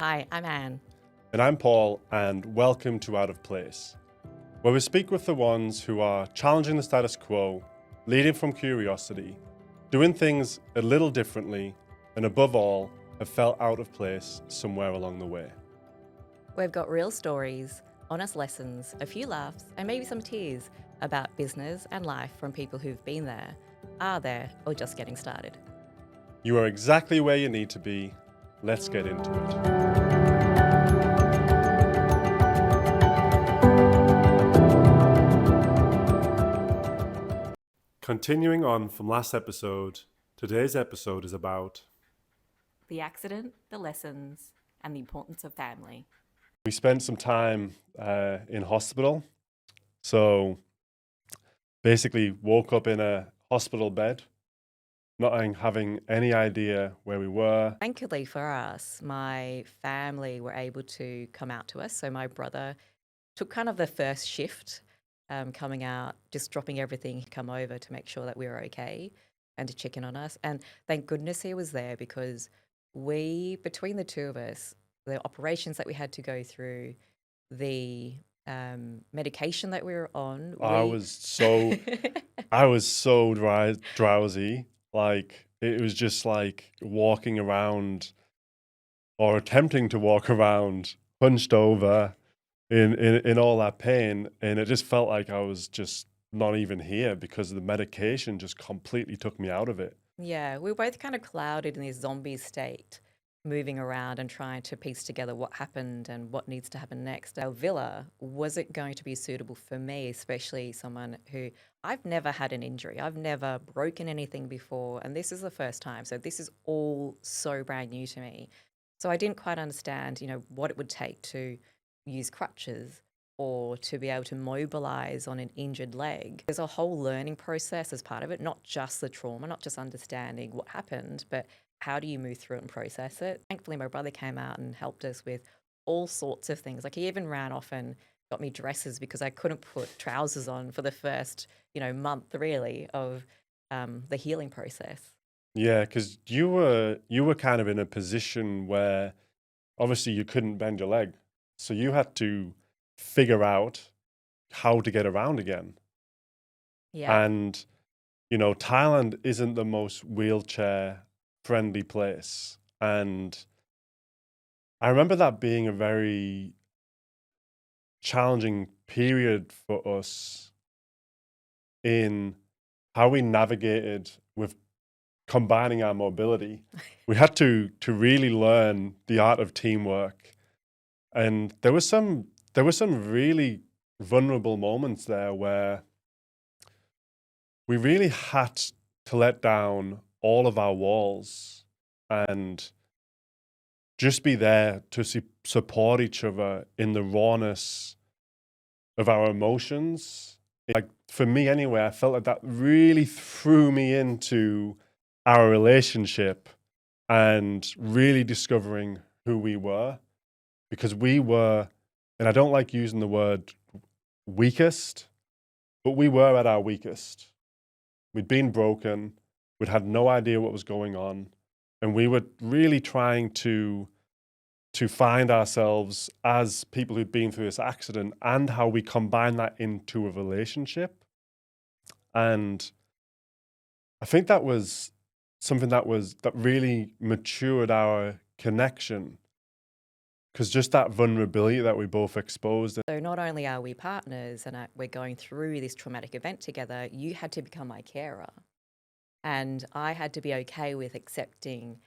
Hi, I'm Anne. And I'm Paul, and welcome to Out of Place, where we speak with the ones who are challenging the status quo, leading from curiosity, doing things a little differently, and above all, have felt out of place somewhere along the way. We've got real stories, honest lessons, a few laughs, and maybe some tears about business and life from people who've been there, are there, or just getting started. You are exactly where you need to be. Let's get into it. Continuing on from last episode, today's episode is about The accident, the lessons, and the importance of family. we spent some time in hospital. So basically woke up in a hospital bed, not having any idea where we were. Thankfully for us, my family were able to come out to us. So my brother took kind of the first shift coming out, just dropping everything, come over to make sure that we were okay and to check in on us. And thank goodness he was there because between the two of us, the operations that we had to go through, the medication that we were on, I was so drowsy. Like it was just like walking around or attempting to walk around hunched over in all that pain. And it just felt like I was just not even here because the medication just completely took me out of it. Yeah, we were both kind of clouded in this zombie state, moving around and trying to piece together what happened and what needs to happen next. Our villa wasn't going to be suitable for me, especially someone who I've never had an injury. I've never broken anything before, and this is the first time. So this is all so brand new to me. So I didn't quite understand, what it would take to use crutches or to be able to mobilize on an injured leg. There's a whole learning process as part of it, not just the trauma, not just understanding what happened, but how do you move through it and process it? Thankfully, my brother came out and helped us with all sorts of things. Like he even ran off and got me dresses because I couldn't put trousers on for the first, month really of the healing process. Yeah, because you were kind of in a position where obviously you couldn't bend your leg, so you had to figure out how to get around again. Yeah. And Thailand isn't the most wheelchair friendly place, and I remember that being a very challenging period for us in how we navigated with combining our mobility. We had to really learn the art of teamwork, and there were some really vulnerable moments there where we really had to let down all of our walls and just be there to support each other in the rawness of our emotions. Like for me anyway, I felt like that really threw me into our relationship and really discovering who we were, because we were, and I don't like using the word weakest, but we were at our weakest. We'd been broken, we'd had no idea what was going on, and we were really trying to find ourselves as people who'd been through this accident and how we combine that into a relationship. And I think that was something that really matured our connection, because just that vulnerability that we both exposed. So not only are we partners and we're going through this traumatic event together, you had to become my carer. And I had to be okay with accepting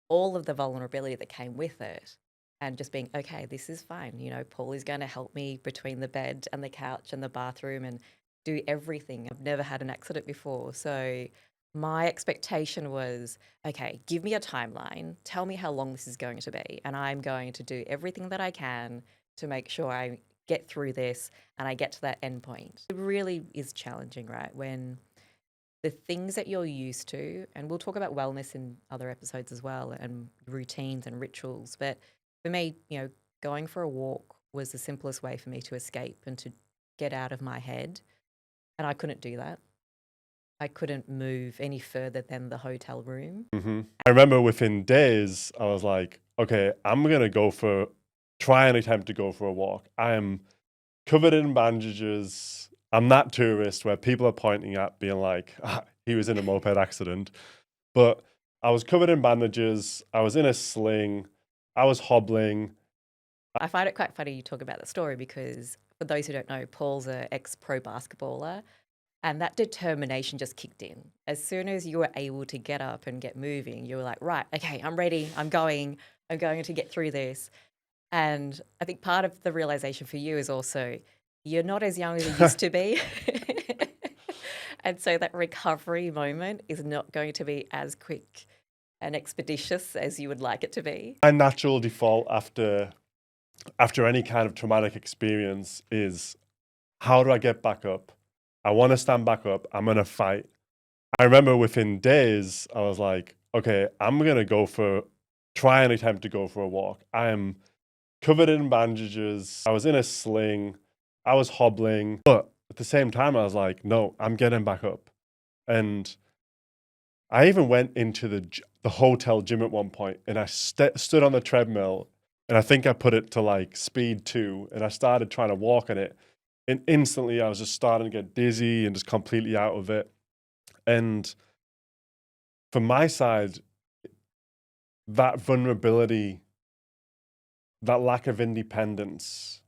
all of the vulnerability that came with it and just being, okay, this is fine. Paul is going to help me between the bed and the couch and the bathroom and do everything. I've never had an accident before. So my expectation was, okay, give me a timeline. Tell me how long this is going to be. And I'm going to do everything that I can to make sure I get through this and I get to that end point. It really is challenging, right? When the things that you're used to, and we'll talk about wellness in other episodes as well, and routines and rituals. But for me, going for a walk was the simplest way for me to escape and to get out of my head. And I couldn't do that. I couldn't move any further than the hotel room. I remember within days, I was like, okay, I'm going to try and attempt to go for a walk. I am covered in bandages. I'm that tourist where people are pointing at being like, he was in a moped accident. But I was covered in bandages. I was in a sling. I was hobbling. I find it quite funny you talk about the story because for those who don't know, Paul's an ex-pro basketballer, and that determination just kicked in. As soon as you were able to get up and get moving, you were like, right, okay, I'm ready. I'm going to get through this. And I think part of the realization for you is also you're not as young as you used to be. And so that recovery moment is not going to be as quick and expeditious as you would like it to be. My natural default after any kind of traumatic experience is, how do I get back up? I want to stand back up. I'm going to fight. I remember within days, I was like, okay, I'm going to try and attempt to go for a walk. I am covered in bandages. I was in a sling. I was hobbling. But at the same time, I was like, no, I'm getting back up. And I even went into the hotel gym at one point, and I stood on the treadmill, and I think I put it to like speed 2, and I started trying to walk on it. And instantly I was just starting to get dizzy and just completely out of it. And from my side, that vulnerability, that lack of independence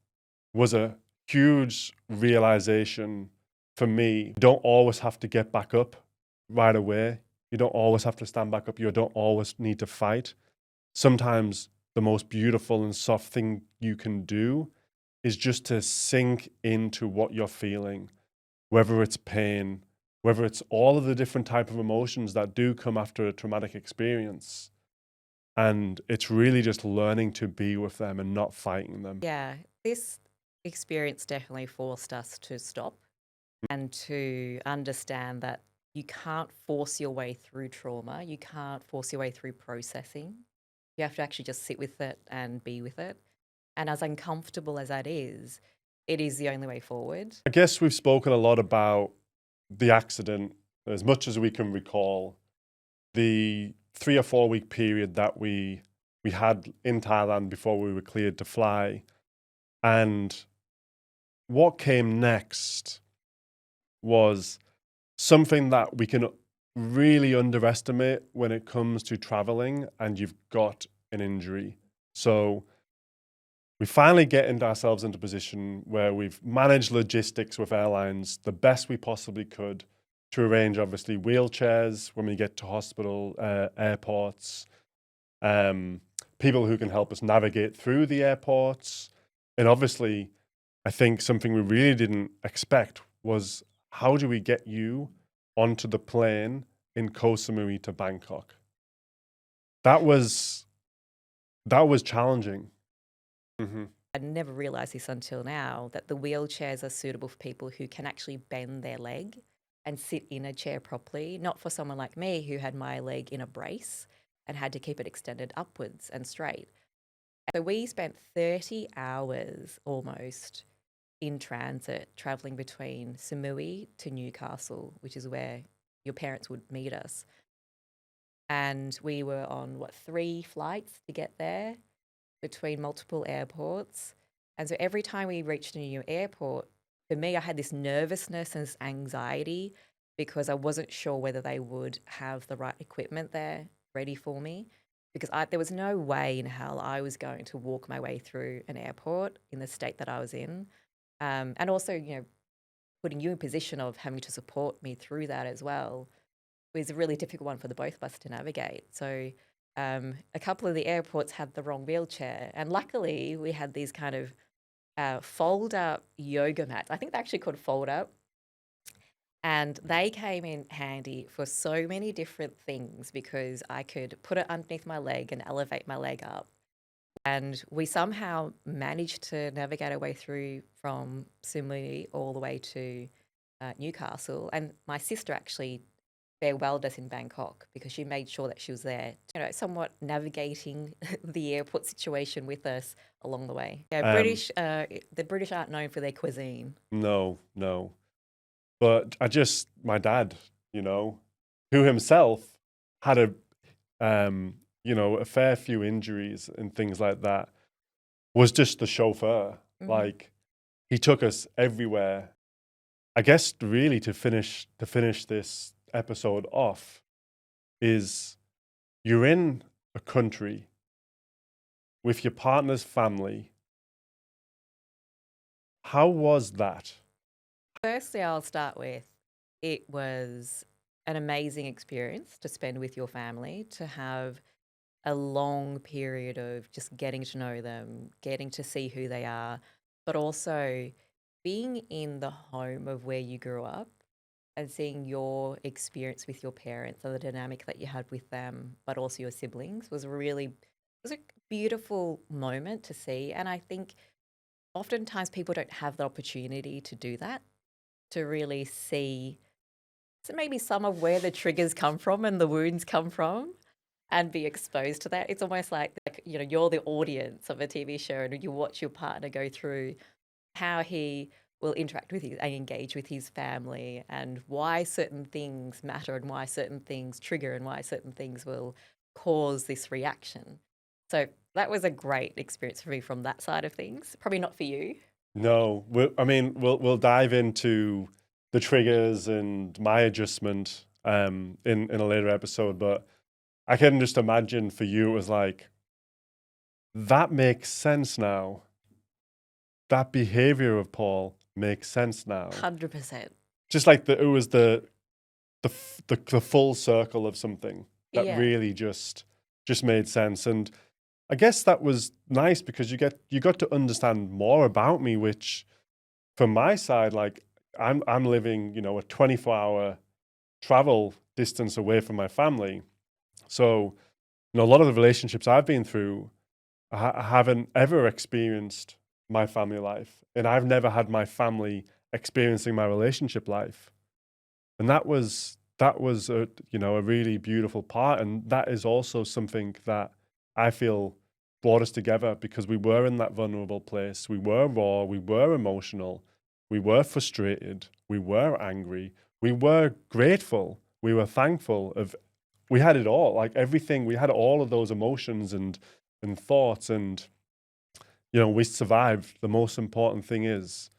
was a huge realization for me. You don't always have to get back up right away. You don't always have to stand back up. You don't always need to fight. Sometimes the most beautiful and soft thing you can do is just to sink into what you're feeling, whether it's pain, whether it's all of the different type of emotions that do come after a traumatic experience. And it's really just learning to be with them and not fighting them. Yeah, this experience definitely forced us to stop and to understand that you can't force your way through trauma. You can't force your way through processing. You have to actually just sit with it and be with it. And as uncomfortable as that is, it is the only way forward. I guess we've spoken a lot about the accident, as much as we can recall. The 3 or 4 week period that we had in Thailand before we were cleared to fly. And what came next was something that we can really underestimate when it comes to traveling and you've got an injury. So we finally get ourselves into a position where we've managed logistics with airlines the best we possibly could to arrange, obviously, wheelchairs when we get to hospital, airports, people who can help us navigate through the airports. And obviously, I think something we really didn't expect was, how do we get you onto the plane in Koh Samui to Bangkok? That was challenging. I never realised this until now, that the wheelchairs are suitable for people who can actually bend their leg and sit in a chair properly, not for someone like me who had my leg in a brace and had to keep it extended upwards and straight. So we spent 30 hours almost in transit, travelling between Samui to Newcastle, which is where your parents would meet us. And we were on, 3 flights to get there between multiple airports. And so every time we reached a new airport, for me, I had this nervousness and this anxiety because I wasn't sure whether they would have the right equipment there ready for me, because there was no way in hell I was going to walk my way through an airport in the state that I was in. And also, putting you in position of having to support me through that as well was a really difficult one for the both of us to navigate. So a couple of the airports had the wrong wheelchair, and luckily we had these kind of fold-up yoga mats. I think they're actually called fold-up, and they came in handy for so many different things because I could put it underneath my leg and elevate my leg up. And we somehow managed to navigate our way through from Sydney all the way to Newcastle. And my sister actually farewelled us in Bangkok because she made sure that she was there, somewhat navigating the airport situation with us along the way. Yeah, the British aren't known for their cuisine. No. But my dad, you know, who himself had a fair few injuries and things like that, was just the chauffeur. Mhm. Like, he took us everywhere. I guess really to finish this episode off is you're in a country with your partner's family. How was that? Firstly, I'll start with it was an amazing experience to spend with your family, to have a long period of just getting to know them, getting to see who they are, but also being in the home of where you grew up and seeing your experience with your parents and the dynamic that you had with them, but also your siblings was a beautiful moment to see. And I think oftentimes people don't have the opportunity to do that, to really see so maybe some of where the triggers come from and the wounds come from and be exposed to that. It's almost like you're the audience of a TV show and you watch your partner go through how he will interact with his and engage with his family and why certain things matter and why certain things trigger and why certain things will cause this reaction. So that was a great experience for me from that side of things. Probably not for you. No, we'll dive into the triggers and my adjustment in a later episode, but I can just imagine for you it was like, that makes sense now. That behavior of Paul makes sense now. 100%. Just like it was the full circle of something that Yeah. really just made sense. And I guess that was nice because you got to understand more about me, which from my side, like I'm living, a 24-hour travel distance away from my family. So, a lot of the relationships I've been through, I haven't ever experienced my family life, and I've never had my family experiencing my relationship life. And that was a really beautiful part, and that is also something that I feel brought us together because we were in that vulnerable place. We were raw, we were emotional, we were frustrated, we were angry, we were grateful, we were thankful of we had it all, like everything. We had all of those emotions and thoughts, and we survived. The most important thing is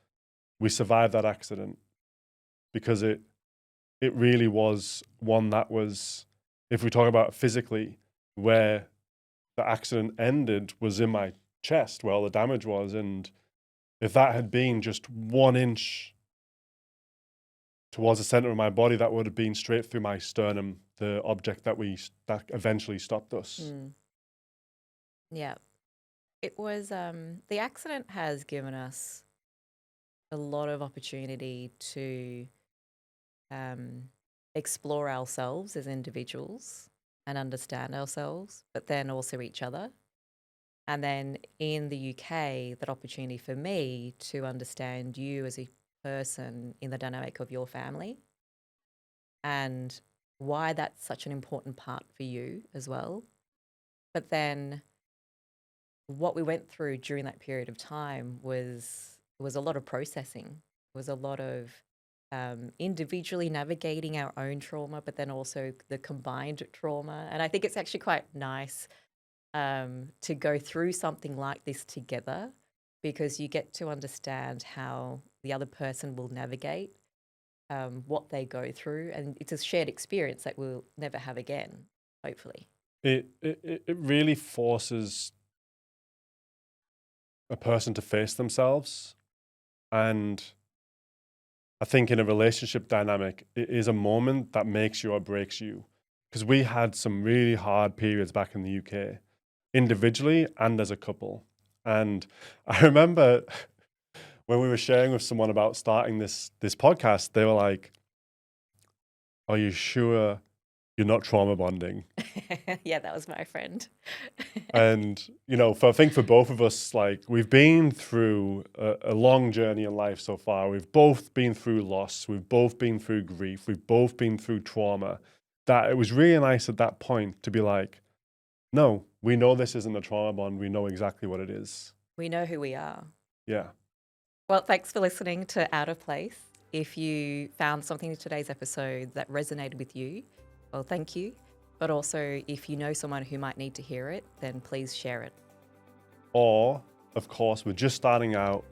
we survived that accident because it really was one that was, if we talk about physically, where the accident ended was in my chest where all the damage was. And if that had been just 1 inch towards the center of my body, that would have been straight through my sternum, the object that eventually stopped us. Mm. Yeah. It was the accident has given us a lot of opportunity to um, explore ourselves as individuals and understand ourselves, but then also each other. And then in the UK, that opportunity for me to understand you as a person in the dynamic of your family and why that's such an important part for you as well. But then what we went through during that period of time was a lot of processing, was a lot of individually navigating our own trauma, but then also the combined trauma. And I think it's actually quite nice to go through something like this together because you get to understand how the other person will navigate what they go through. And it's a shared experience that we'll never have again, hopefully. It really forces a person to face themselves. And I think in a relationship dynamic, it is a moment that makes you or breaks you. Because we had some really hard periods back in the UK, individually and as a couple. And I remember when we were sharing with someone about starting this podcast, they were like, "Are you sure you're not trauma bonding?" Yeah, that was my friend. And I think for both of us, like we've been through a long journey in life so far. We've both been through loss. We've both been through grief. We've both been through trauma. That it was really nice at that point to be like, no, we know this isn't a trauma bond. We know exactly what it is. We know who we are. Yeah. Well, thanks for listening to Out of Place. If you found something in today's episode that resonated with you, well, thank you. But also, if you know someone who might need to hear it, then please share it. Or, of course, we're just starting out.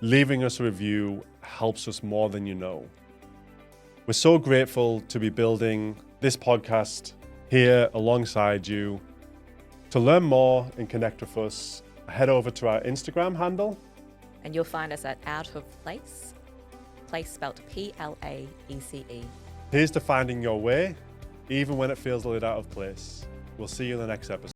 Leaving us a review helps us more than you know. We're so grateful to be building this podcast here alongside you. To learn more and connect with us, head over to our Instagram handle. And you'll find us at Out of Plaece. Plaece spelt Plaece. Here's to finding your way, even when it feels a little out of place. We'll see you in the next episode.